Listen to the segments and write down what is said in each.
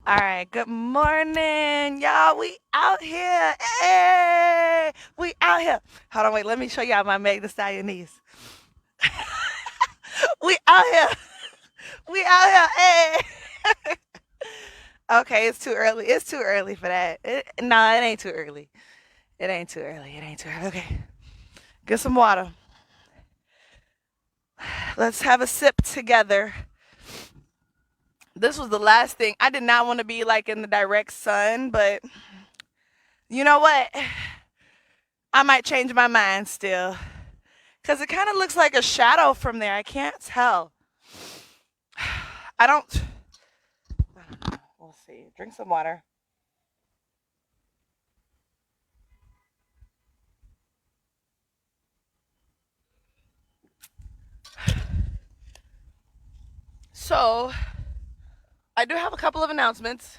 All right, good morning, y'all. We out here. Hey, we out here. Hold on, wait. Let me show y'all my Meg the Stallionese. We out here. We out here. Hey. Okay, it's too early. It's too early for that. No, it ain't too early. It ain't too early. It ain't too early. Okay, get some water. Let's have a sip together. This was the last thing. I did not want to be like in the direct sun, but you know what? I might change my mind still. Because it kind of looks like a shadow from there. I can't tell. I don't. We'll see. Drink some water. So, I do have a couple of announcements.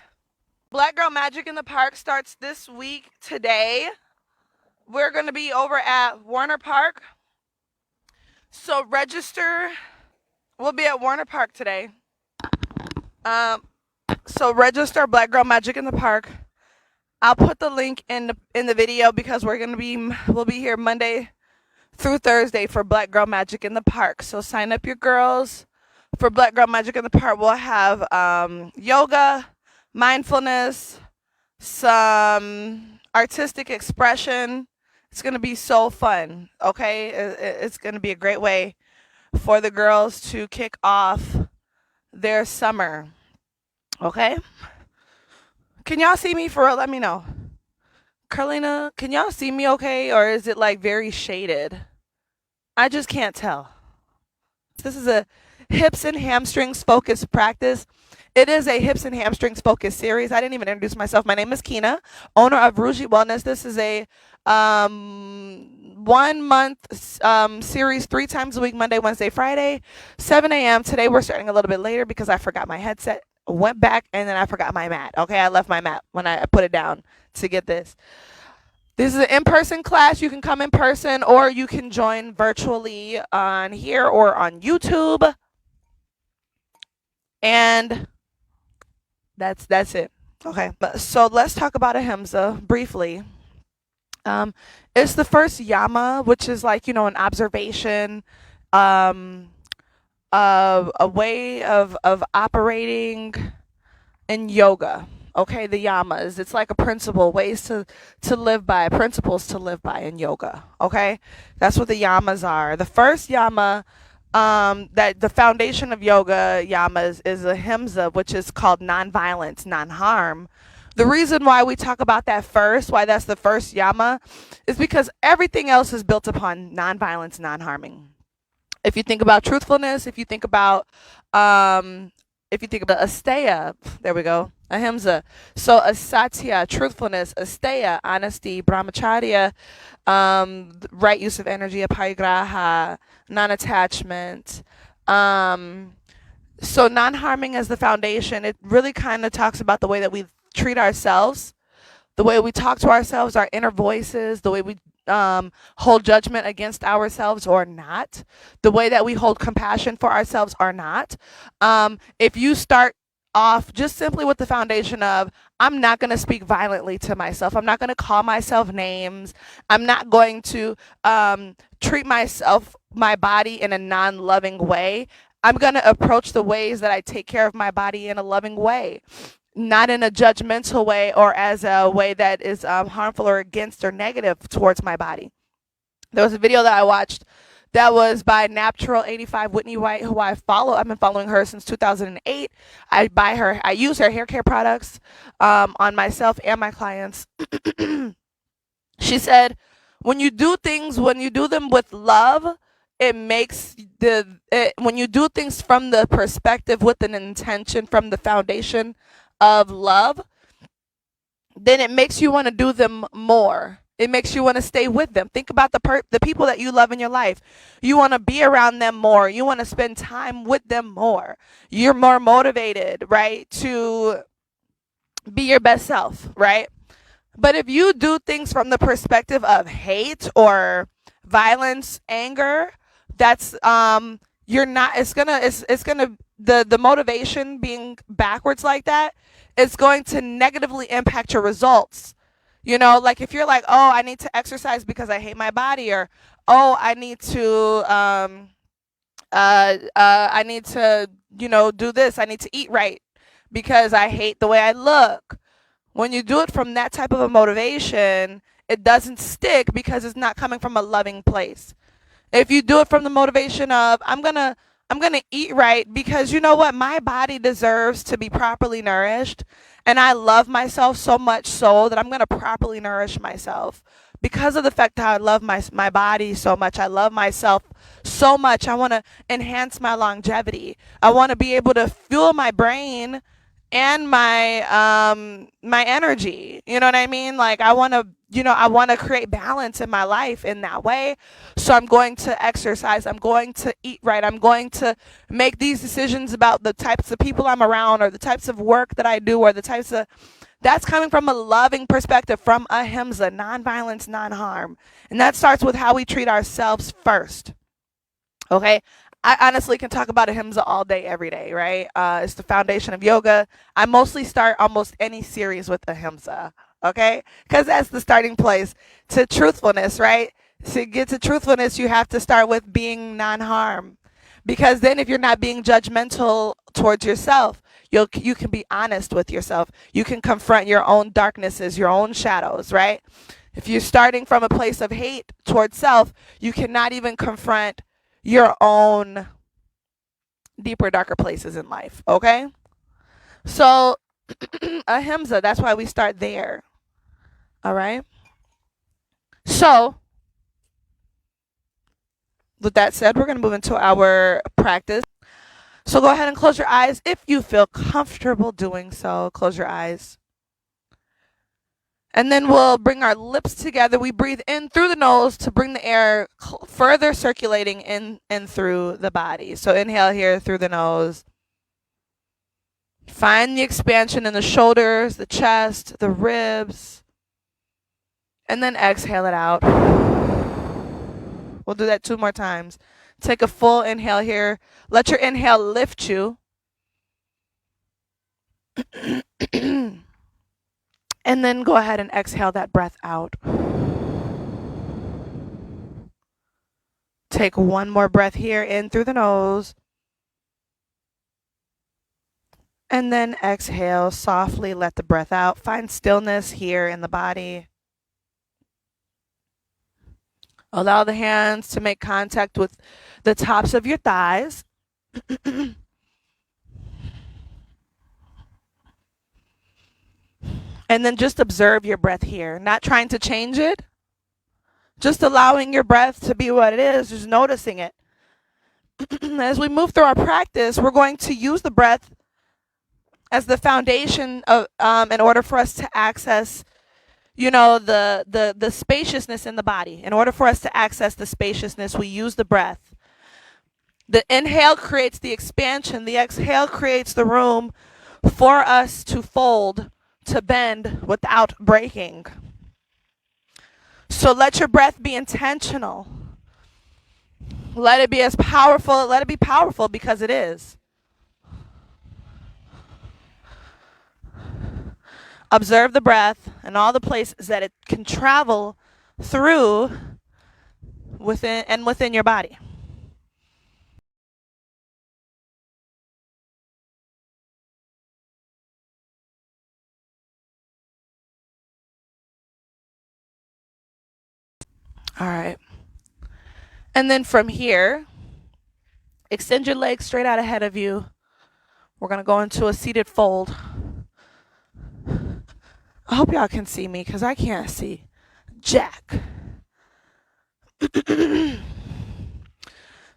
Black Girl Magic in the Park starts this week today. We're going to be over at Warner Park. So, register. We'll be at Warner Park today. So register Black Girl Magic in the Park. I'll put the link in the video because we'll be here Monday through Thursday for Black Girl Magic in the Park. So sign up your girls for Black Girl Magic in the Park. We'll have yoga, mindfulness, some artistic expression. It's gonna be so fun. Okay, it's gonna be a great way for the girls to kick off their summer. Okay. Can y'all see me for real? Let me know. Carlina, can y'all see me okay? Or is it like very shaded? I just can't tell. This is a hips and hamstrings focused practice. It is a hips and hamstrings focused series. I didn't even introduce myself. My name is Kina, owner of Rougie Wellness. This is a 1 month series 3 times a week, Monday, Wednesday, Friday, 7 a.m. Today we're starting a little bit later because I forgot my headset. Went back and then I forgot my mat. Okay, I left my mat when I put it down to get this. This is an in-person class. You can come in person or you can join virtually on here or on YouTube. And that's it. Okay, so let's talk about Ahimsa briefly. It's the first yama, which is like, an observation, a way of operating in yoga. Okay, the yamas. It's like a principle, ways to live by, principles to live by in yoga. Okay, that's what the yamas are. The first yama, that the foundation of yoga yamas is Ahimsa, which is called non-violence, non-harm. The reason why we talk about that first, why that's the first yama, is because everything else is built upon non-violence, non-harming. If you think about truthfulness, if you think about asteya, there we go, Ahimsa. So asatya, truthfulness, asteya, honesty, brahmacharya, right use of energy, aparigraha, non-attachment. So non-harming as the foundation. It really kind of talks about the way that we treat ourselves, the way we talk to ourselves, our inner voices, the way we hold judgment against ourselves or not, the way that we hold compassion for ourselves or not. If you start off just simply with the foundation of, I'm not going to speak violently to myself, I'm not going to call myself names, I'm not going to treat my body in a non-loving way, I'm going to approach the ways that I take care of my body in a loving way, not in a judgmental way or as a way that is harmful or against or negative towards my body. There was a video that I watched that was by Natural 85 Whitney White, who I follow. I've been following her since 2008. I use her hair care products on myself and my clients. She said, when you do them with love, when you do things from the perspective with an intention, from the foundation of love, then it makes you want to do them more. It makes you want to stay with them. Think about the people that you love in your life. You want to be around them more. You want to spend time with them more. You're more motivated, right, to be your best self, right? But if you do things from the perspective of hate or violence, anger, that's you're not, it's gonna the motivation being backwards like that it's going to negatively impact your results. You know, like if you're like, oh, I need to exercise because I hate my body, or oh, I need to, do this. I need to eat right because I hate the way I look. When you do it from that type of a motivation, it doesn't stick because it's not coming from a loving place. If you do it from the motivation of I'm going to eat right because you know what, my body deserves to be properly nourished, and I love myself so much so that I'm going to properly nourish myself. Because of the fact that I love my body so much, I love myself so much, I want to enhance my longevity. I want to be able to fuel my brain and my energy. You know what I mean? Like I want to create balance in my life in that way. So I'm going to exercise, I'm going to eat right, I'm going to make these decisions about the types of people I'm around, or the types of work that I do, or the types of that's coming from a loving perspective, from Ahimsa, non-violence, non-harm. And that starts with how we treat ourselves first. Okay? I honestly can talk about Ahimsa all day, every day, right? It's the foundation of yoga. I mostly start almost any series with Ahimsa, okay? Because that's the starting place to truthfulness, right? To get to truthfulness, you have to start with being non-harm. Because then if you're not being judgmental towards yourself, you can be honest with yourself. You can confront your own darknesses, your own shadows, right? If you're starting from a place of hate towards self, you cannot even confront your own deeper, darker places in life, okay? So, Ahimsa, that's why we start there, all right? So, with that said, we're going to move into our practice. So go ahead and close your eyes if you feel comfortable doing so. Close your eyes. And then we'll bring our lips together. We breathe in through the nose to bring the air further circulating in and through the body. So inhale here through the nose. Find the expansion in the shoulders, the chest, the ribs. And then exhale it out. We'll do that 2 more times. Take a full inhale here. Let your inhale lift you. And then go ahead and exhale that breath out. Take 1 more breath here in through the nose. And then exhale, softly let the breath out. Find stillness here in the body. Allow the hands to make contact with the tops of your thighs. And then just observe your breath here, not trying to change it, just allowing your breath to be what it is, just noticing it. As we move through our practice, we're going to use the breath as the foundation of, in order for us to access, the spaciousness in the body. In order for us to access the spaciousness, we use the breath. The inhale creates the expansion. The exhale creates the room for us to fold, to bend without breaking. So let your breath be intentional. Let it be as powerful. Let it be powerful because it is. Observe the breath and all the places that it can travel through within your body. All right. And then from here, extend your legs straight out ahead of you. We're going to go into a seated fold. I hope y'all can see me because I can't see jack.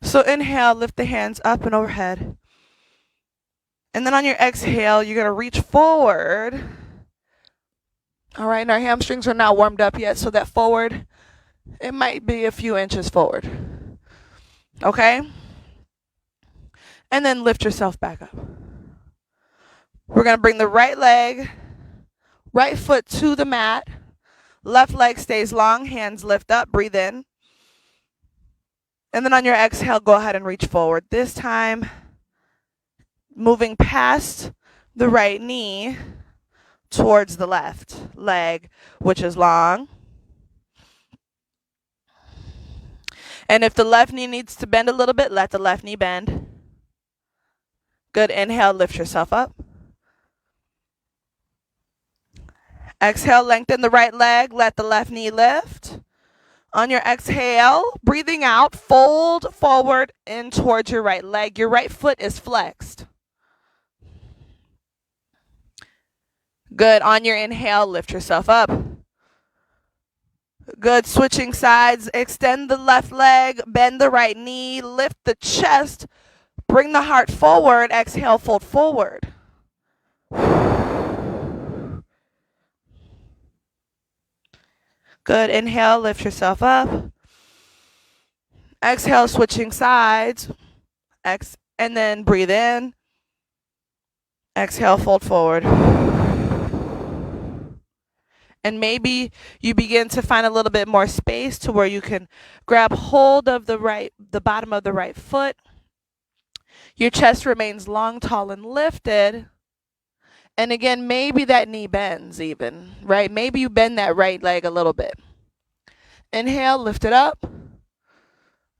So inhale, lift the hands up and overhead. And then on your exhale, you're going to reach forward. All right, and our hamstrings are not warmed up yet, so that forward, it might be a few inches forward. Okay? And then lift yourself back up. We're going to bring the right foot to the mat. Left leg stays long, hands lift up, breathe in. And then on your exhale, go ahead and reach forward. This time, moving past the right knee, towards the left leg, which is long. And if the left knee needs to bend a little bit, let the left knee bend. Good. Inhale, lift yourself up. Exhale, lengthen the right leg, let the left knee lift. On your exhale, breathing out, fold forward in towards your right leg. Your right foot is flexed. Good. On your inhale, lift yourself up. Good. Switching sides. Extend the left leg, bend the right knee, lift the chest, bring the heart forward. Exhale, fold forward. Good. Inhale, lift yourself up. Exhale, switching sides. And then breathe in. Exhale, fold forward. And maybe you begin to find a little bit more space to where you can grab hold of the bottom of the right foot. Your chest remains long, tall, and lifted. And again, maybe that knee bends even, right? Maybe you bend that right leg a little bit. Inhale, lift it up.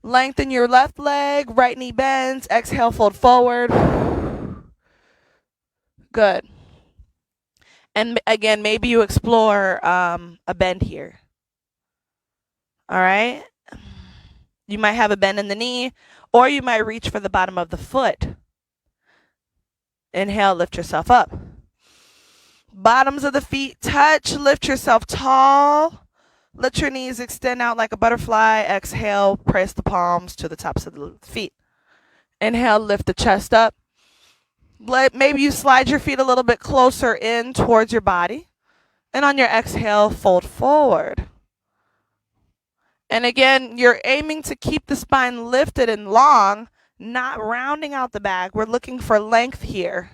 Lengthen your left leg, right knee bends. Exhale, fold forward. Good. And again, maybe you explore a bend here. All right? You might have a bend in the knee, or you might reach for the bottom of the foot. Inhale, lift yourself up. Bottoms of the feet touch, lift yourself tall. Let your knees extend out like a butterfly. Exhale, press the palms to the tops of the feet. Inhale, lift the chest up. Maybe you slide your feet a little bit closer in towards your body. And on your exhale, fold forward. And again, you're aiming to keep the spine lifted and long, not rounding out the back. We're looking for length here.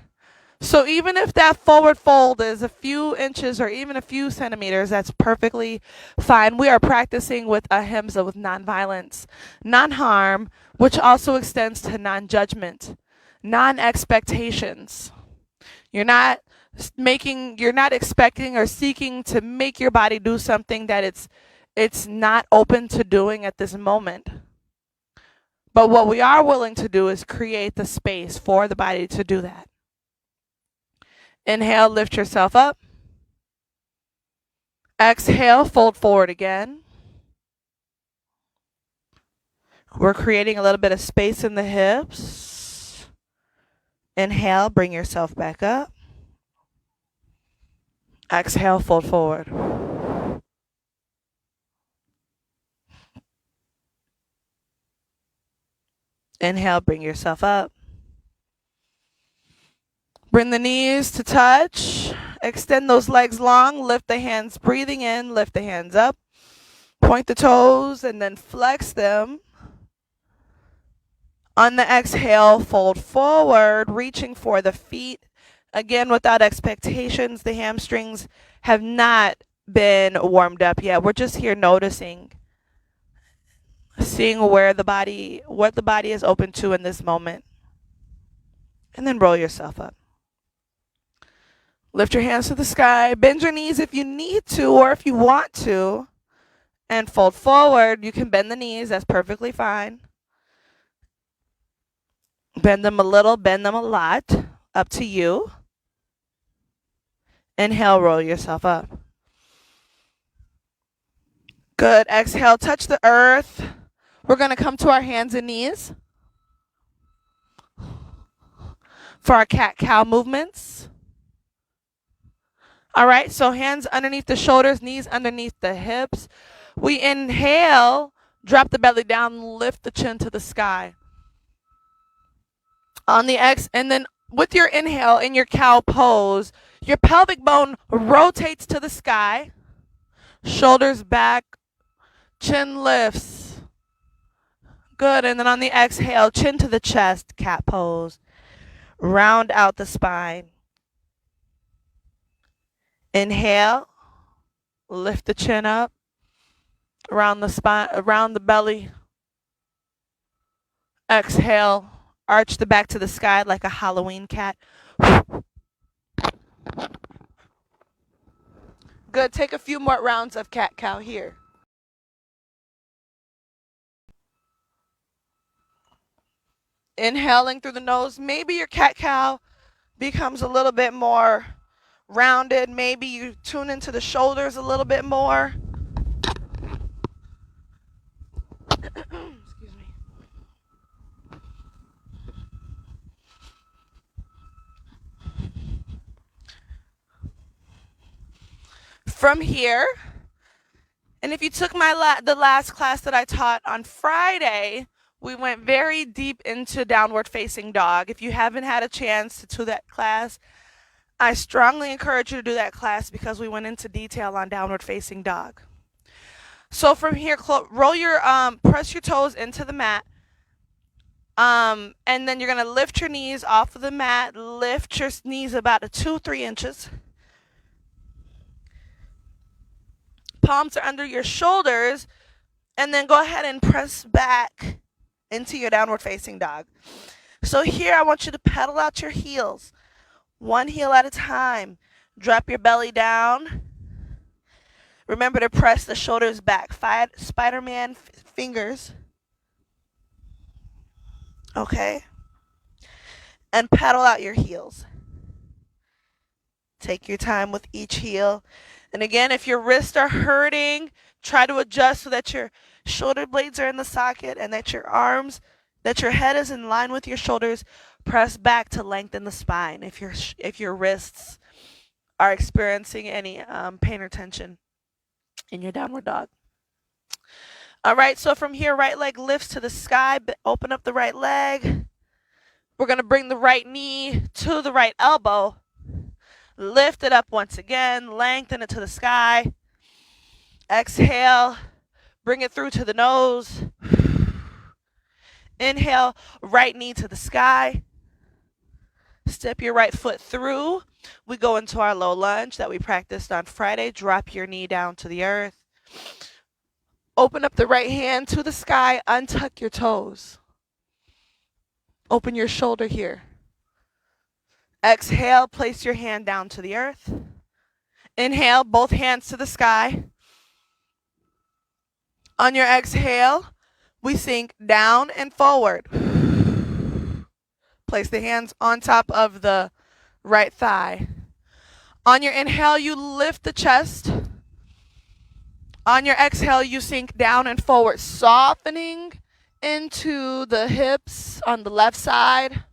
So even if that forward fold is a few inches or even a few centimeters, that's perfectly fine. We are practicing with Ahimsa, with nonviolence, non-harm, which also extends to non-judgment, non-expectations. You're not expecting or seeking to make your body do something that it's not open to doing at this moment. But what we are willing to do is create the space for the body to do that. Inhale, lift yourself up. Exhale, fold forward again. We're creating a little bit of space in the hips. Inhale, bring yourself back up. Exhale, fold forward. Inhale, bring yourself up. Bring the knees to touch. Extend those legs long. Lift the hands, breathing in. Lift the hands up. Point the toes and then flex them. On the exhale, fold forward, reaching for the feet. Again, without expectations, the hamstrings have not been warmed up yet. We're just here noticing, seeing what the body is open to in this moment. And then roll yourself up. Lift your hands to the sky. Bend your knees if you need to or if you want to. And fold forward. You can bend the knees. That's perfectly fine. Bend them a little, bend them a lot. Up to you. Inhale, roll yourself up. Good. Exhale, touch the earth. We're going to come to our hands and knees for our cat-cow movements. All right, so hands underneath the shoulders, knees underneath the hips. We inhale, drop the belly down, lift the chin to the sky. On the and then with your inhale in your cow pose, your pelvic bone rotates to the sky, shoulders back, chin lifts. Good, and then on the exhale, chin to the chest, cat pose. Round out the spine. Inhale, lift the chin up, around the spine, around the belly. Exhale, arch the back to the sky like a Halloween cat. Good. Take a few more rounds of cat-cow here. Inhaling through the nose. Maybe your cat-cow becomes a little bit more rounded. Maybe you tune into the shoulders a little bit more. Excuse me. From here, and if you took the last class that I taught on Friday, we went very deep into downward facing dog. If you haven't had a chance to do that class, I strongly encourage you to do that class because we went into detail on downward facing dog. So from here, roll your press your toes into the mat. And then you're gonna lift your knees off of the mat. Lift your knees about 2-3 inches. Palms are under your shoulders, and then go ahead and press back into your downward facing dog. So here I want you to pedal out your heels, one heel at a time. Drop your belly down. Remember to press the shoulders back. Spider-Man fingers. Okay. And pedal out your heels. Take your time with each heel. And again, if your wrists are hurting, try to adjust so that your shoulder blades are in the socket and that your head is in line with your shoulders. Press back to lengthen the spine if your wrists are experiencing any pain or tension in your downward dog. All right, so from here, right leg lifts to the sky. Open up the right leg. We're going to bring the right knee to the right elbow. Lift it up once again. Lengthen it to the sky. Exhale. Bring it through to the nose. Inhale. Right knee to the sky. Step your right foot through. We go into our low lunge that we practiced on Friday. Drop your knee down to the earth. Open up the right hand to the sky. Untuck your toes. Open your shoulder here. Exhale, place your hand down to the earth. Inhale, both hands to the sky. On your exhale, we sink down and forward. Place the hands on top of the right thigh. On your inhale, you lift the chest. On your exhale, you sink down and forward, softening into the hips on the left side.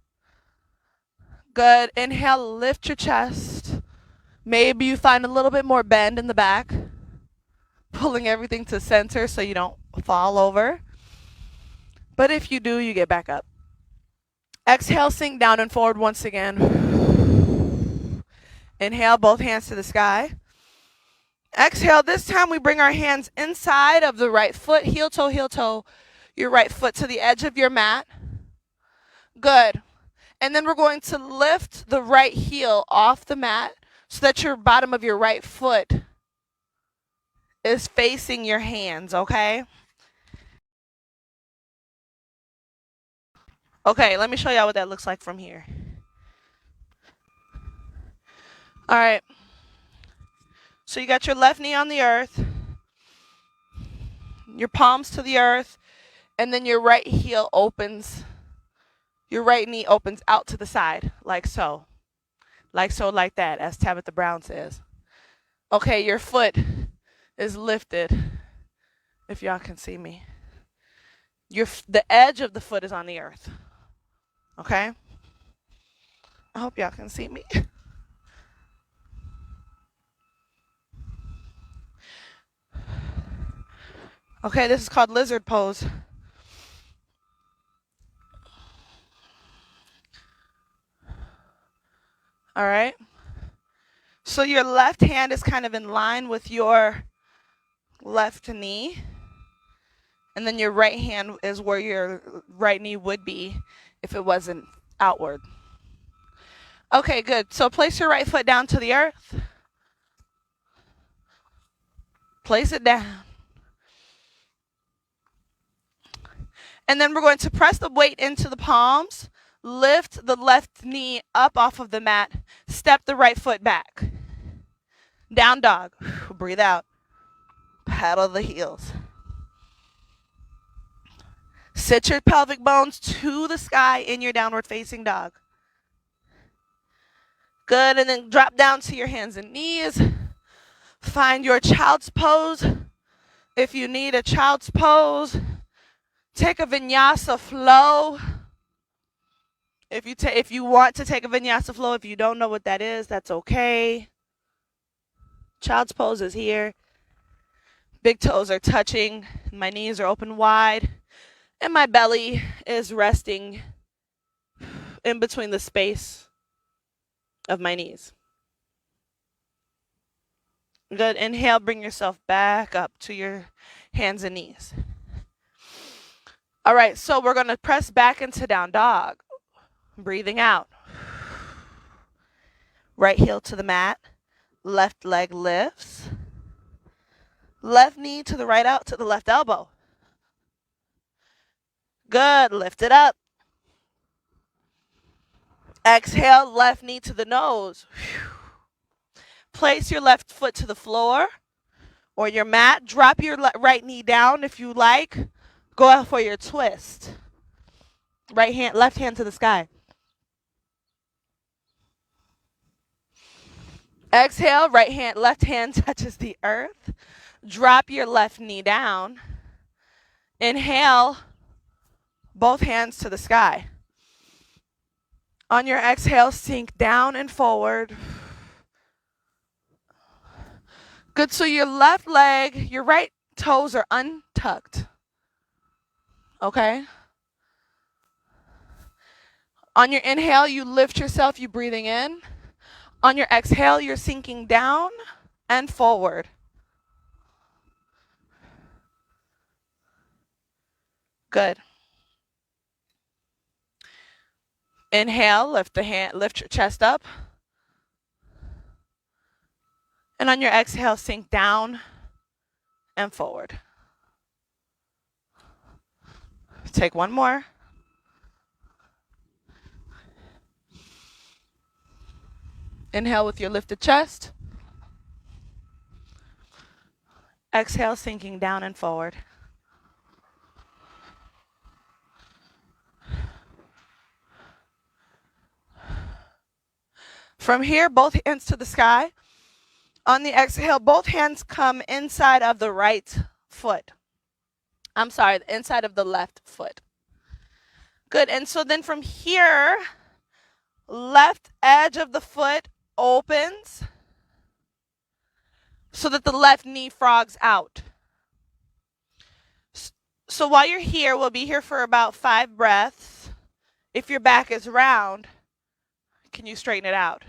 Good. Inhale, lift your chest. Maybe you find a little bit more bend in the back, pulling everything to center so you don't fall over. But if you do, you get back up. Exhale, sink down and forward once again. Inhale, both hands to the sky. Exhale, this time we bring our hands inside of the right foot, heel toe, your right foot to the edge of your mat. Good. And then we're going to lift the right heel off the mat so that your bottom of your right foot is facing your hands, okay? Okay, let me show y'all what that looks like from here. All right. So you got your left knee on the earth, your palms to the earth, and then your right heel opens. Your right knee opens out to the side, like so. Like that, as Tabitha Brown says. Okay, your foot is lifted, if y'all can see me. The edge of the foot is on the earth. Okay? I hope y'all can see me. Okay, this is called lizard pose. All right. So your left hand is kind of in line with your left knee. And then your right hand is where your right knee would be if it wasn't outward. Okay, good. So place your right foot down to the earth. Place it down. And then we're going to press the weight into the palms. Lift the left knee up off of the mat. Step the right foot back. Down dog. Breathe out. Pedal the heels. Sit your pelvic bones to the sky in your downward facing dog. Good, and then drop down to your hands and knees. Find your child's pose. If you need a child's pose, take a vinyasa flow. If you want to take a vinyasa flow, if you don't know what that is, that's okay. Child's pose is here. Big toes are touching. My knees are open wide. And my belly is resting in between the space of my knees. Good. Inhale, bring yourself back up to your hands and knees. All right, so we're going to press back into down dog. Breathing out. Right heel to the mat. Left leg lifts. Left knee to the right out to the left elbow. Good. Lift it up. Exhale, left knee to the nose. Place your left foot to the floor or your mat. Drop your right knee down if you like. Go out for your twist. Left hand to the sky. Exhale, left hand touches the earth. Drop your left knee down. Inhale, both hands to the sky. On your exhale, sink down and forward. Good, so your left leg, your right toes are untucked. Okay? On your inhale, you lift yourself, you breathing in. On your exhale, you're sinking down and forward. Good. Inhale, lift your chest up. And on your exhale, sink down and forward. Take one more. Inhale with your lifted chest. Exhale, sinking down and forward. From here, both hands to the sky. On the exhale, both hands come inside of the right foot. Inside of the left foot. Good, and so then from here, left edge of the foot opens so that the left knee frogs out. So while you're here, we'll be here for about 5 breaths. If your back is round, can you straighten it out?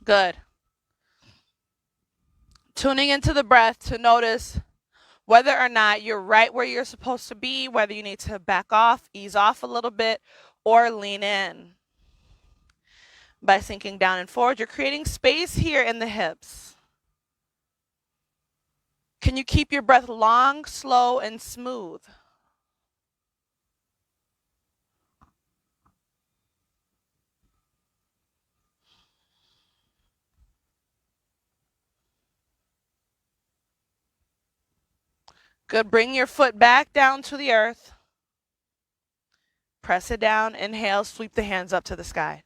Good. Tuning into the breath to notice whether or not you're right where you're supposed to be, whether you need to back off, ease off a little bit, or lean in. By sinking down and forward, you're creating space here in the hips. Can you keep your breath long, slow, and smooth? Good. Bring your foot back down to the earth. Press it down. Inhale, sweep the hands up to the sky.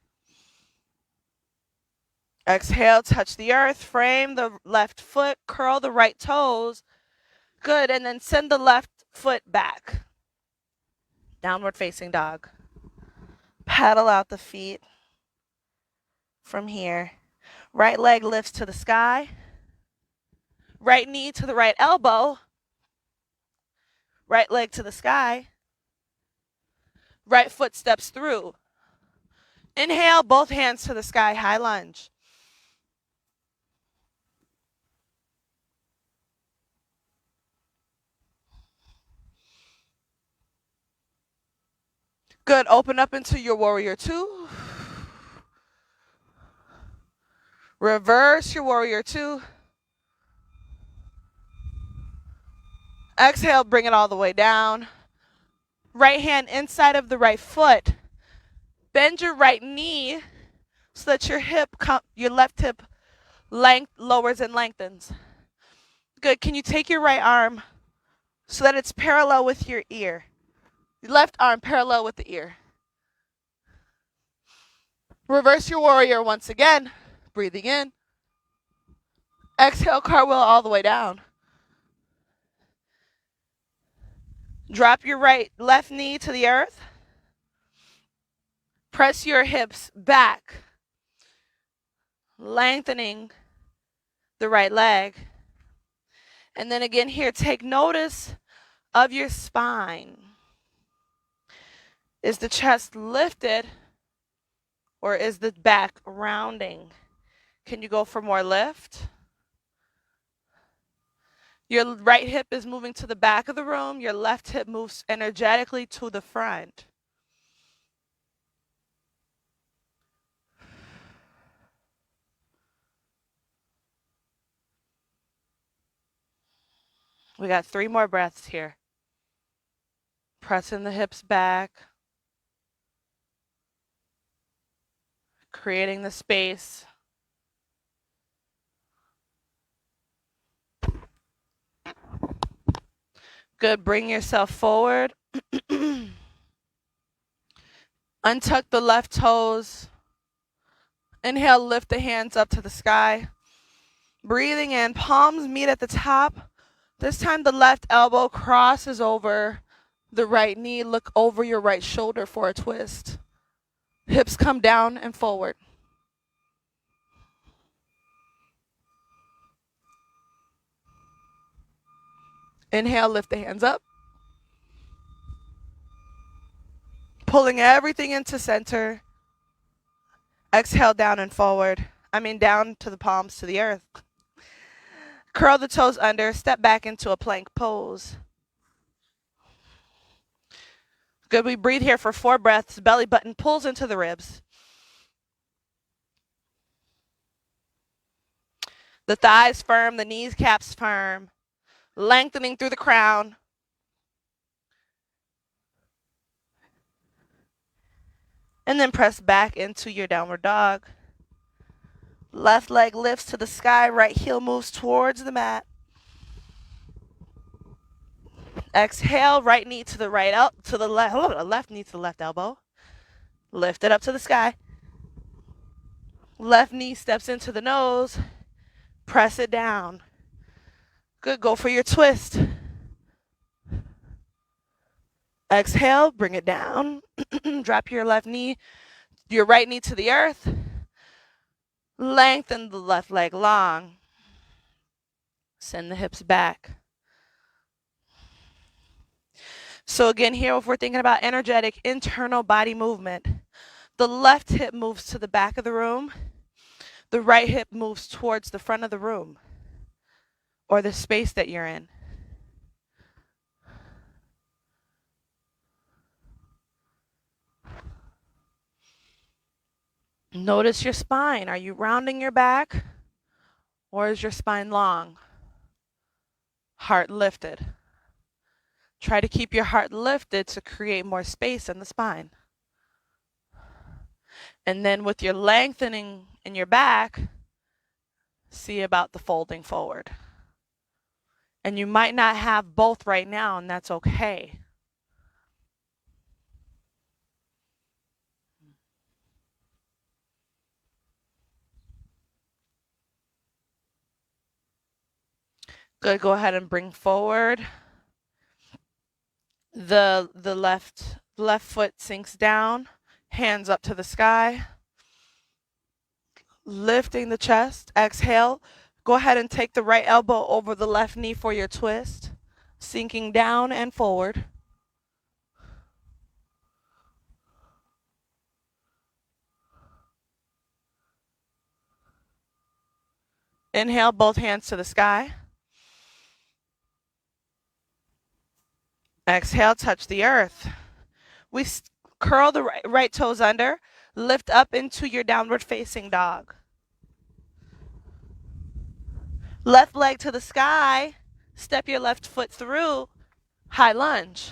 Exhale, touch the earth, frame the left foot, curl the right toes. Good, and then send the left foot back. Downward facing dog. Paddle out the feet from here. Right leg lifts to the sky. Right knee to the right elbow. Right leg to the sky. Right foot steps through. Inhale, both hands to the sky, high lunge. Good, open up into your warrior 2. Reverse your warrior 2. Exhale, bring it all the way down. Right hand inside of the right foot. Bend your right knee. so that your left hip lowers and lengthens. Good. Can you take your right arm so that it's parallel with your ear? Your left arm parallel with the ear. Reverse your warrior once again. Breathing in. Exhale, cartwheel all the way down. Drop your left knee to the earth. Press your hips back, lengthening the right leg. And then again here, take notice of your spine. Is the chest lifted or is the back rounding? Can you go for more lift? Your right hip is moving to the back of the room. Your left hip moves energetically to the front. We got 3 more breaths here. Pressing the hips back. Creating the space. Good. Bring yourself forward. Untuck the left toes. Inhale, lift the hands up to the sky. Breathing in, palms meet at the top. This time the left elbow crosses over the right knee. Look over your right shoulder for a twist. Hips come down and forward. Inhale, lift the hands up. Pulling everything into center. Exhale, down and forward. Down to the palms to the earth. Curl the toes under. Step back into a plank pose. Good. We breathe here for 4 breaths. Belly button pulls into the ribs. The thighs firm. The knees caps firm. Lengthening through the crown. And then press back into your downward dog. Left leg lifts to the sky. Right heel moves towards the mat. Exhale, right knee to the left knee to the left elbow. Lift it up to the sky. Left knee steps into the nose. Press it down. Good. Go for your twist. Exhale, bring it down. Drop your right knee to the earth. Lengthen the left leg long. Send the hips back. So again, here, if we're thinking about energetic internal body movement, the left hip moves to the back of the room. The right hip moves towards the front of the room or the space that you're in. Notice your spine. Are you rounding your back or is your spine long? Heart lifted. Try to keep your heart lifted to create more space in the spine. And then with your lengthening in your back, see about the folding forward. And you might not have both right now, and that's okay. Good. Go ahead and bring forward. The left foot sinks down, hands up to the sky. Lifting the chest. Exhale. Go ahead and take the right elbow over the left knee for your twist. Sinking down and forward. Inhale, both hands to the sky. Exhale, touch the earth. We curl the right toes under. Lift up into your downward facing dog. Left leg to the sky. Step your left foot through. High lunge.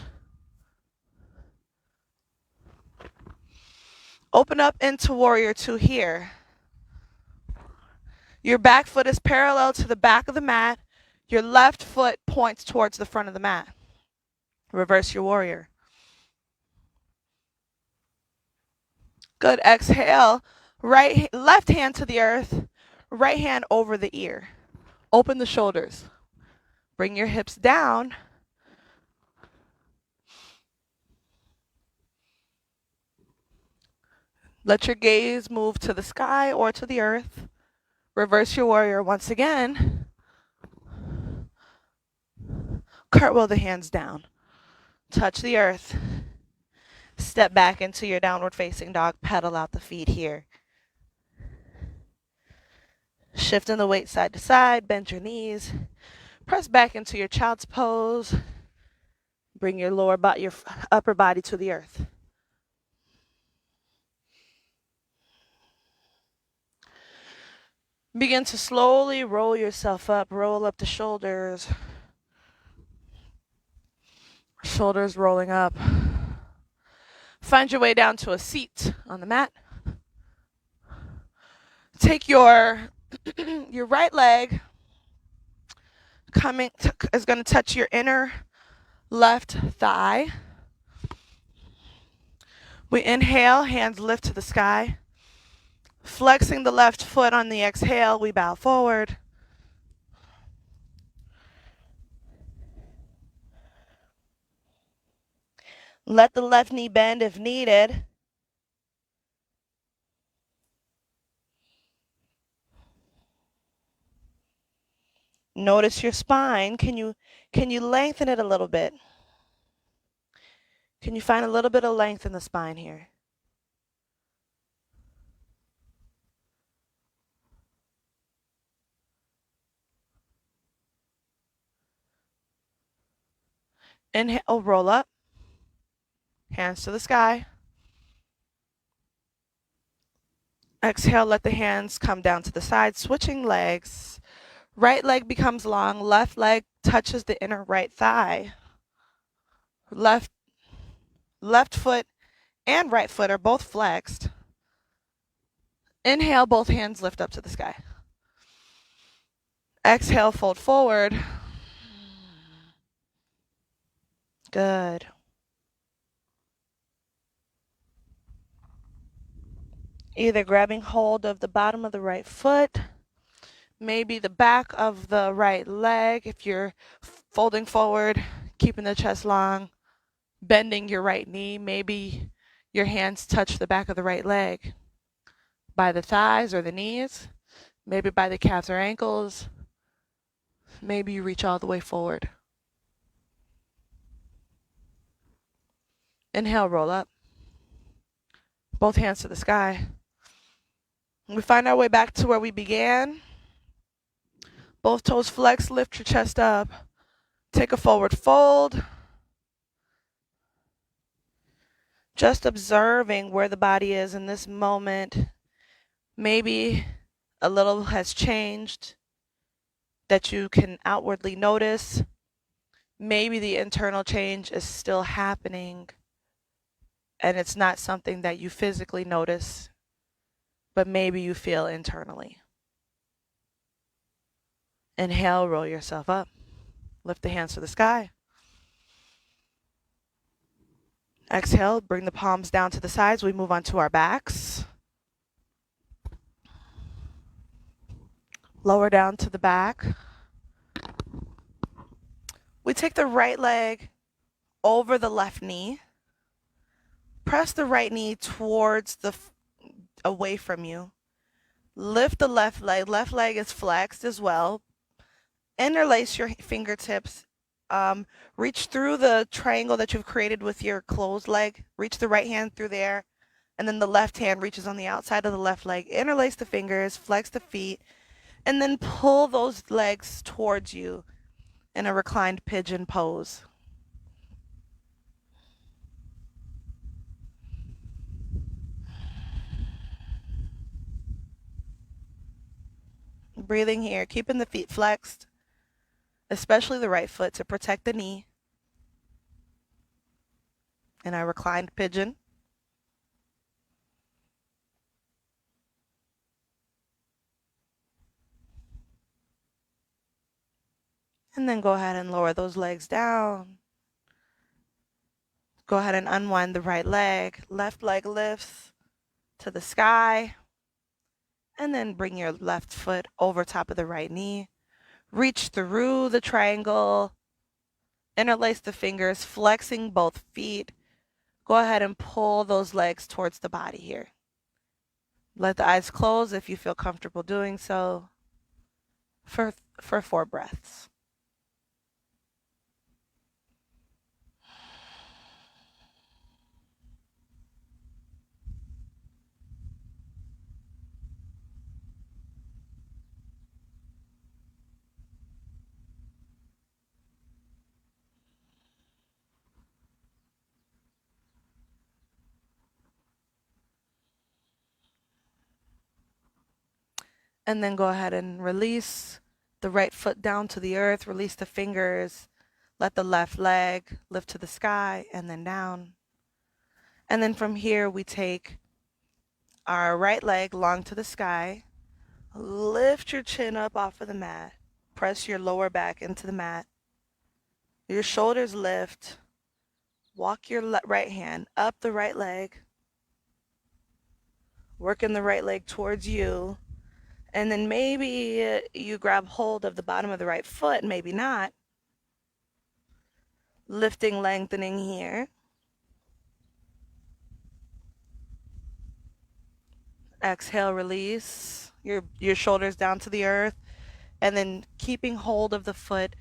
Open up into warrior two here. Your back foot is parallel to the back of the mat. Your left foot points towards the front of the mat. Reverse your warrior. Good. Exhale. Left hand to the earth. Right hand over the ear. Open the shoulders. Bring your hips down. Let your gaze move to the sky or to the earth. Reverse your warrior once again. Cartwheel the hands down. Touch the earth. Step back into your downward facing dog. Pedal out the feet here. Shifting the weight side to side. Bend your knees. Press back into your child's pose. Bring your your upper body to the earth. Begin to slowly roll yourself up. Roll up the shoulders. Shoulders rolling up. Find your way down to a seat on the mat. Take your right leg is going to touch your inner left thigh. We inhale, hands lift to the sky. Flexing the left foot on the exhale, we bow forward. Let the left knee bend if needed. Notice your spine. Can you lengthen it a little bit? Can you find a little bit of length in the spine here? Inhale, roll up. Hands to the sky. Exhale, let the hands come down to the side, switching legs. Right leg becomes long, left leg touches the inner right thigh. Left foot and right foot are both flexed. Inhale, both hands lift up to the sky. Exhale, fold forward. Good. Either grabbing hold of the bottom of the right foot, maybe the back of the right leg if you're folding forward, keeping the chest long, bending your right knee, maybe your hands touch the back of the right leg by the thighs or the knees, maybe by the calves or ankles, maybe you reach all the way forward. Inhale, roll up. Both hands to the sky. We find our way back to where we began. Both toes flex, lift your chest up. Take a forward fold. Just observing where the body is in this moment. Maybe a little has changed that you can outwardly notice. Maybe the internal change is still happening and it's not something that you physically notice, but maybe you feel internally. Inhale, roll yourself up. Lift the hands to the sky. Exhale, bring the palms down to the sides. We move on to our backs. Lower down to the back. We take the right leg over the left knee. Press the right knee towards away from you. Lift the left leg. Left leg is flexed as well. Interlace your fingertips. Reach through the triangle that you've created with your closed leg. Reach the right hand through there. And then the left hand reaches on the outside of the left leg. Interlace the fingers, flex the feet, and then pull those legs towards you in a reclined pigeon pose. Breathing here, keeping the feet flexed, especially the right foot to protect the knee. In our reclined pigeon. And then go ahead and lower those legs down. Go ahead and unwind the right leg. Left leg lifts to the sky. And then bring your left foot over top of the right knee. Reach through the triangle. Interlace the fingers, flexing both feet. Go ahead and pull those legs towards the body here. Let the eyes close if you feel comfortable doing so for 4 breaths. And then go ahead and release the right foot down to the earth, release the fingers, let the left leg lift to the sky and then down. And then from here, we take our right leg long to the sky, lift your chin up off of the mat, press your lower back into the mat, your shoulders lift, walk your right hand up the right leg, working the right leg towards you. And then maybe you grab hold of the bottom of the right foot, maybe not. Lifting, lengthening here. Exhale, release your shoulders down to the earth. And then keeping hold of the foot,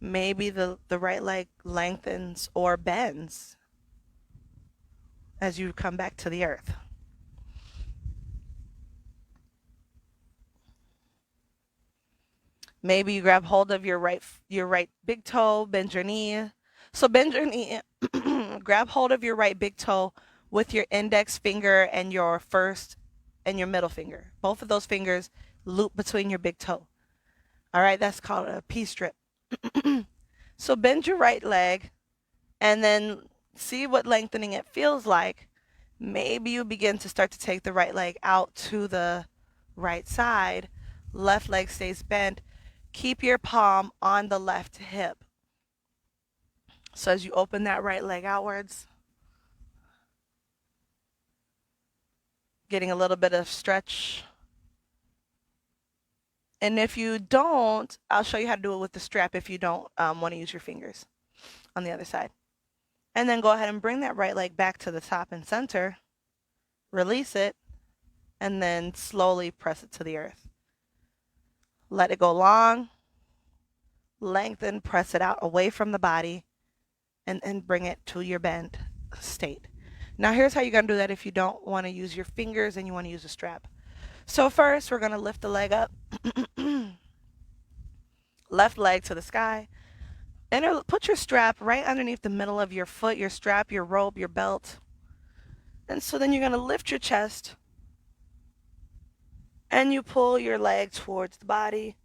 maybe the right leg lengthens or bends as you come back to the earth. Maybe you grab hold of your right big toe, bend your knee. So bend your knee, grab hold of your right big toe with your index finger and your first and your middle finger. Both of those fingers loop between your big toe. All right, that's called a P-strip. So bend your right leg and then see what lengthening it feels like. Maybe you begin to start to take the right leg out to the right side. Left leg stays bent. Keep your palm on the left hip. So as you open that right leg outwards, getting a little bit of stretch. And if you don't, I'll show you how to do it with the strap if you don't want to use your fingers on the other side. And then go ahead and bring that right leg back to the top and center. Release it. And then slowly press it to the earth. Let it go long. Lengthen, press it out away from the body. And bring it to your bent state. Now here's how you're going to do that if you don't want to use your fingers and you want to use a strap. So first we're going to lift the leg up. Left leg to the sky. Put your strap right underneath the middle of your foot, your strap, your rope, your belt. And so then you're going to lift your chest and you pull your leg towards the body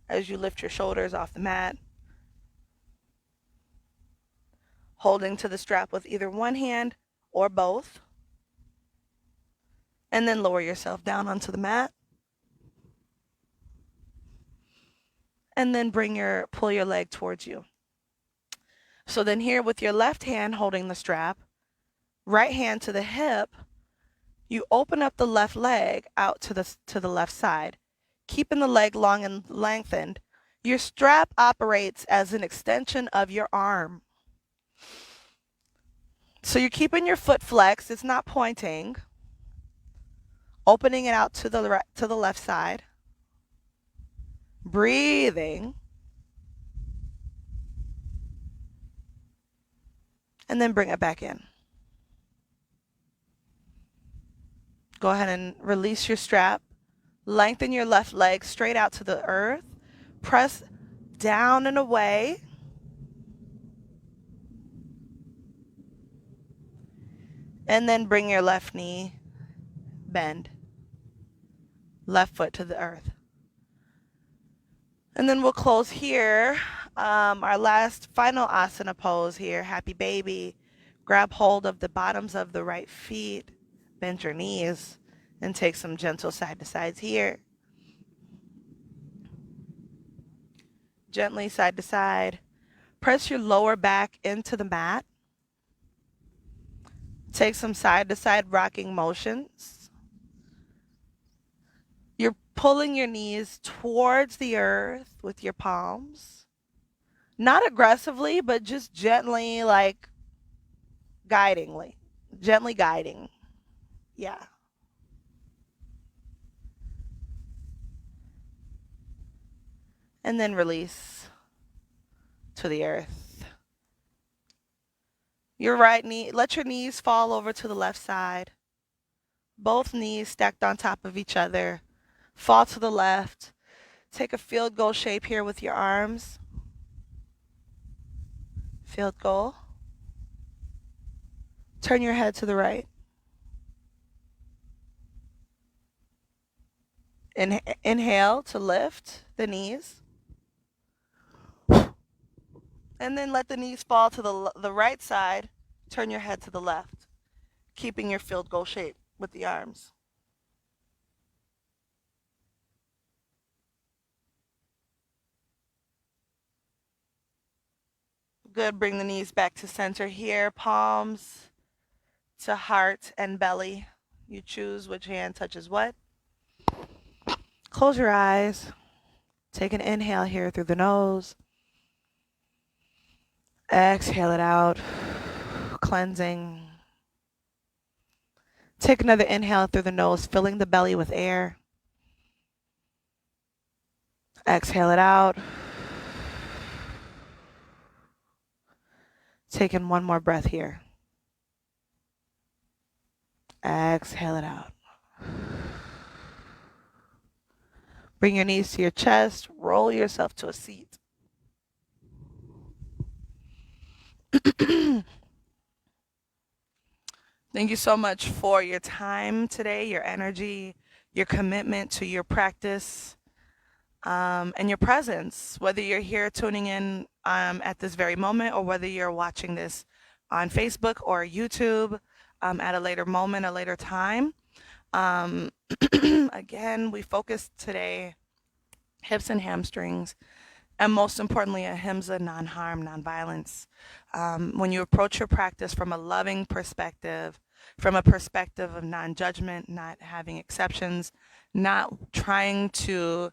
as you lift your shoulders off the mat. Holding to the strap with either one hand or both. And then lower yourself down onto the mat. And then pull your leg towards you. So then here with your left hand holding the strap, right hand to the hip, you open up the left leg out to the left side, keeping the leg long and lengthened. Your strap operates as an extension of your arm. So you're keeping your foot flexed, it's not pointing. Opening it out to the left side. Breathing. And then bring it back in. Go ahead and release your strap. Lengthen your left leg straight out to the earth. Press down and away. And then bring your left knee, bend. Left foot to the earth. And then we'll close here. Our last final asana pose here, happy baby. Grab hold of the bottoms of the right feet. Bend your knees and take some gentle side to sides here. Gently side to side. Press your lower back into the mat. Take some side to side rocking motions. You're pulling your knees towards the earth with your palms. Not aggressively, but just gently, like guidingly. Gently guiding. Yeah. And then release to the earth. Your right knee, let your knees fall over to the left side. Both knees stacked on top of each other. Fall to the left. Take a field goal shape here with your arms. Field goal. Turn your head to the right. Inhale to lift the knees. And then let the knees fall to the right side. Turn your head to the left, keeping your field goal shape with the arms. Good. Bring the knees back to center here. Palms to heart and belly. You choose which hand touches what. Close your eyes. Take an inhale here through the nose. Exhale it out. Cleansing. Take another inhale through the nose, filling the belly with air. Exhale it out. Take in one more breath here. Exhale it out. Bring your knees to your chest. Roll yourself to a seat. Thank you so much for your time today, your energy, your commitment to your practice, and your presence, whether you're here tuning in at this very moment or whether you're watching this on Facebook or YouTube at a later moment, a later time. Again, we focused today hips and hamstrings, and most importantly, Ahimsa, non-harm, non-violence. When you approach your practice from a loving perspective, from a perspective of non-judgment, not having exceptions, not trying to,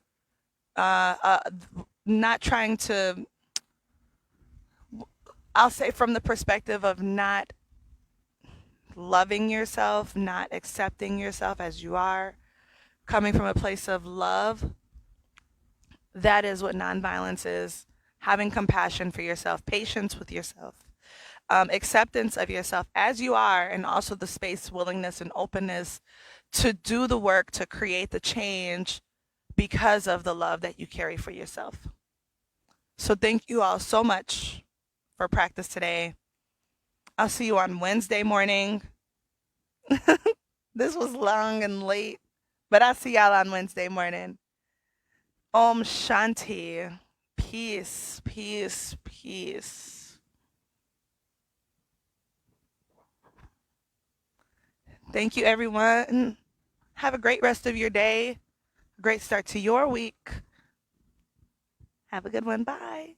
uh, uh, not trying to, I'll say from the perspective of not loving yourself, not accepting yourself as you are, coming from a place of love. That is what nonviolence is. Having compassion for yourself, patience with yourself, acceptance of yourself as you are, and also the space, willingness, and openness to do the work to create the change because of the love that you carry for yourself. So thank you all so much for practice today. I'll see you on Wednesday morning. This was long and late, but I'll see y'all on Wednesday morning. Om Shanti. Peace, peace, peace. Thank you, everyone. Have a great rest of your day. A great start to your week. Have a good one. Bye.